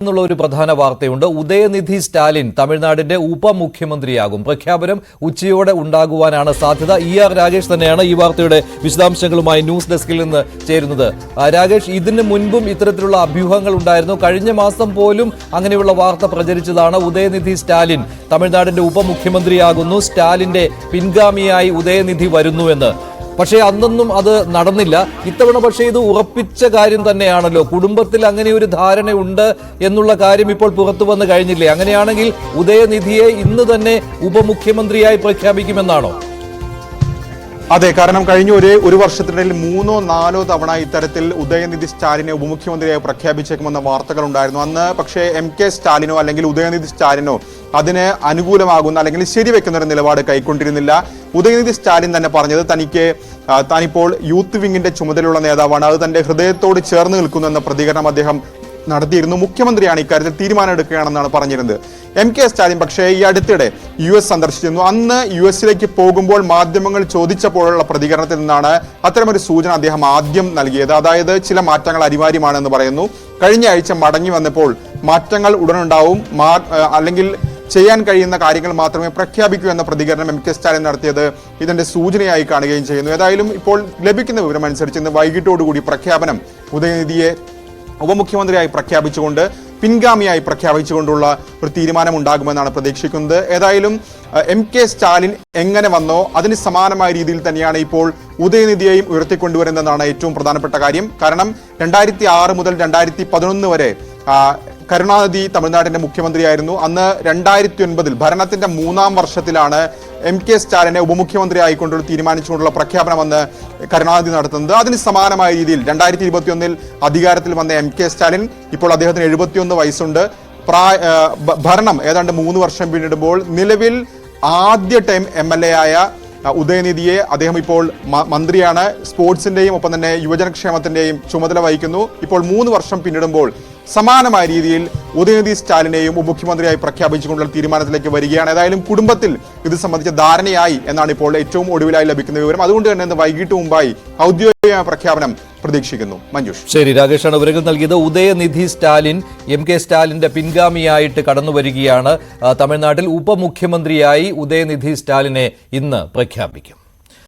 എന്നുള്ള ഒരു പ്രധാന വാർത്തയുണ്ട്. ഉദയനിധി സ്റ്റാലിൻ തമിഴ്നാടിന്റെ ഉപമുഖ്യമന്ത്രിയാകും. പ്രഖ്യാപനം ഉച്ചയോടെ ഉണ്ടാകുവാനാണ് സാധ്യത. ER രാഗേഷ് തന്നെയാണ് ഈ വാർത്തയുടെ വിശദാംശങ്ങളുമായി ന്യൂസ് ഡെസ്കിൽ നിന്ന് ചേരുന്നത്. രാഗേഷ്, ഇതിന് മുൻപും ഇത്തരത്തിലുള്ള അഭ്യൂഹങ്ങൾ ഉണ്ടായിരുന്നു. കഴിഞ്ഞ മാസം പോലും അങ്ങനെയുള്ള വാർത്ത പ്രചരിച്ചതാണ്. ഉദയനിധി സ്റ്റാലിൻ തമിഴ്നാടിന്റെ ഉപമുഖ്യമന്ത്രിയാകുന്നു, സ്റ്റാലിന്റെ പിൻഗാമിയായി ഉദയനിധി വരുന്നു എന്ന്. പക്ഷേ അന്നൊന്നും അത് നടന്നില്ല. ഇത്തവണ പക്ഷേ ഇത് ഉറപ്പിച്ച കാര്യം തന്നെയാണല്ലോ. കുടുംബത്തിൽ അങ്ങനെ ഒരു ധാരണയുണ്ട് എന്നുള്ള കാര്യം ഇപ്പോൾ പുറത്തു വന്നു കഴിഞ്ഞില്ലേ? അങ്ങനെയാണെങ്കിൽ ഉദയനിധിയെ ഇന്ന് തന്നെ ഉപമുഖ്യമന്ത്രിയായി പ്രഖ്യാപിക്കുമെന്നാണോ? അതെ, കാരണം കഴിഞ്ഞ ഒരു വർഷത്തിനിടയിൽ 3-4 തവണ ഇത്തരത്തിൽ ഉദയനിധി സ്റ്റാലിനെ ഉപമുഖ്യമന്ത്രിയായി പ്രഖ്യാപിച്ചേക്കുമെന്ന വാർത്തകൾ ഉണ്ടായിരുന്നു. അന്ന് പക്ഷേ MK സ്റ്റാലിനോ അല്ലെങ്കിൽ ഉദയനിധി സ്റ്റാലിനോ അതിന് അനുകൂലമാകുന്ന അല്ലെങ്കിൽ ശരിവെക്കുന്ന ഒരു നിലപാട് കൈക്കൊണ്ടിരുന്നില്ല. ഉദയനിധി സ്റ്റാലിൻ തന്നെ പറഞ്ഞത് താനിപ്പോൾ യൂത്ത് വിങ്ങിന്റെ ചുമതലയുള്ള നേതാവാണ്, അത് തന്റെ ഹൃദയത്തോട് ചേർന്ന് നിൽക്കുന്നു എന്ന പ്രതികരണം അദ്ദേഹം നടത്തിയിരുന്നു. മുഖ്യമന്ത്രിയാണ് ഇക്കാര്യത്തിൽ തീരുമാനമെടുക്കുകയാണെന്നാണ് പറഞ്ഞിരുന്നത്. MK സ്റ്റാലിൻ പക്ഷേ ഈ അടുത്തിടെ US സന്ദർശിച്ചിരുന്നു. അന്ന് US പോകുമ്പോൾ മാധ്യമങ്ങൾ ചോദിച്ചപ്പോഴുള്ള പ്രതികരണത്തിൽ നിന്നാണ് അത്തരമൊരു സൂചന അദ്ദേഹം ആദ്യം നൽകിയത്. അതായത് ചില മാറ്റങ്ങൾ അനിവാര്യമാണെന്ന് പറയുന്നു. കഴിഞ്ഞ ആഴ്ച മടങ്ങി വന്നപ്പോൾ മാറ്റങ്ങൾ ഉടനുണ്ടാവും, അല്ലെങ്കിൽ ചെയ്യാൻ കഴിയുന്ന കാര്യങ്ങൾ മാത്രമേ പ്രഖ്യാപിക്കൂ എന്ന പ്രതികരണം MK സ്റ്റാലിൻ നടത്തിയത് ഇതിന്റെ സൂചനയായി കാണുകയും ചെയ്യുന്നു. ഏതായാലും ഇപ്പോൾ ലഭിക്കുന്ന വിവരം അനുസരിച്ച് ഇന്ന് വൈകിട്ടോടുകൂടി പ്രഖ്യാപനം ഉദയനിധിയെ ഉപമുഖ്യമന്ത്രിയായി പ്രഖ്യാപിച്ചുകൊണ്ട് പിൻഗാമിയായി പ്രഖ്യാപിച്ചുകൊണ്ടുള്ള ഒരു തീരുമാനം ഉണ്ടാകുമെന്നാണ് പ്രതീക്ഷിക്കുന്നത്. ഏതായാലും MK സ്റ്റാലിൻ എങ്ങനെ വന്നോ അതിന് സമാനമായ രീതിയിൽ തന്നെയാണ് ഇപ്പോൾ ഉദയനിധിയെയും ഉയർത്തിക്കൊണ്ടുവരുന്നതാണ് ഏറ്റവും പ്രധാനപ്പെട്ട കാര്യം. കാരണം 2006 മുതൽ 2011 വരെ കരുണാനിധി തമിഴ്നാടിന്റെ മുഖ്യമന്ത്രിയായിരുന്നു. അന്ന് 2009 ഭരണത്തിന്റെ 3-ാം വർഷത്തിലാണ് MK സ്റ്റാലിനെ ഉപമുഖ്യമന്ത്രി ആയിക്കൊണ്ടുള്ള തീരുമാനിച്ചുകൊണ്ടുള്ള പ്രഖ്യാപനം അന്ന് കരുണാനിധി നടത്തുന്നത്. അതിന് സമാനമായ രീതിയിൽ 2021 അധികാരത്തിൽ വന്ന MK സ്റ്റാലിൻ ഇപ്പോൾ അദ്ദേഹത്തിന് 71 വയസ്സുണ്ട്. ഭരണം ഏതാണ്ട് 3 വർഷം പിന്നിടുമ്പോൾ നിലവിൽ ആദ്യ ടൈം MLA ആയ ഉദയനിധിയെ അദ്ദേഹം ഇപ്പോൾ മന്ത്രിയാണ്. സ്പോർട്സിന്റെയും ഒപ്പം തന്നെ യുവജനക്ഷേമത്തിന്റെയും ചുമതല വഹിക്കുന്നു. ഇപ്പോൾ 3 വർഷം പിന്നിടുമ്പോൾ സമാനമായ രീതിയിൽ ഉദയനിധി സ്റ്റാലിനെയും ഉപമുഖ്യമന്ത്രിയായി പ്രഖ്യാപിച്ചുകൊണ്ടുള്ള തീരുമാനത്തിലേക്ക് വരികയാണ്. ഏതായാലും കുടുംബത്തിൽ ഇത് സംബന്ധിച്ച ധാരണയായി എന്നാണ് ഇപ്പോൾ ഏറ്റവും ഒടുവിലായി ലഭിക്കുന്ന വിവരം. അതുകൊണ്ട് തന്നെ ഇന്ന് വൈകിട്ട് മുമ്പായി ഔദ്യോഗിക പ്രഖ്യാപനം പ്രതീക്ഷിക്കുന്നു. മഞ്ജുഷ്. ശരി, രാകേഷാണ് വിവരങ്ങൾ നൽകിയത്. ഉദയനിധി സ്റ്റാലിൻ MK സ്റ്റാലിന്റെ പിൻഗാമിയായിട്ട് കടന്നു വരികയാണ്. തമിഴ്നാട്ടിൽ ഉപമുഖ്യമന്ത്രിയായി ഉദയനിധി സ്റ്റാലിനെ ഇന്ന് പ്രഖ്യാപിക്കും.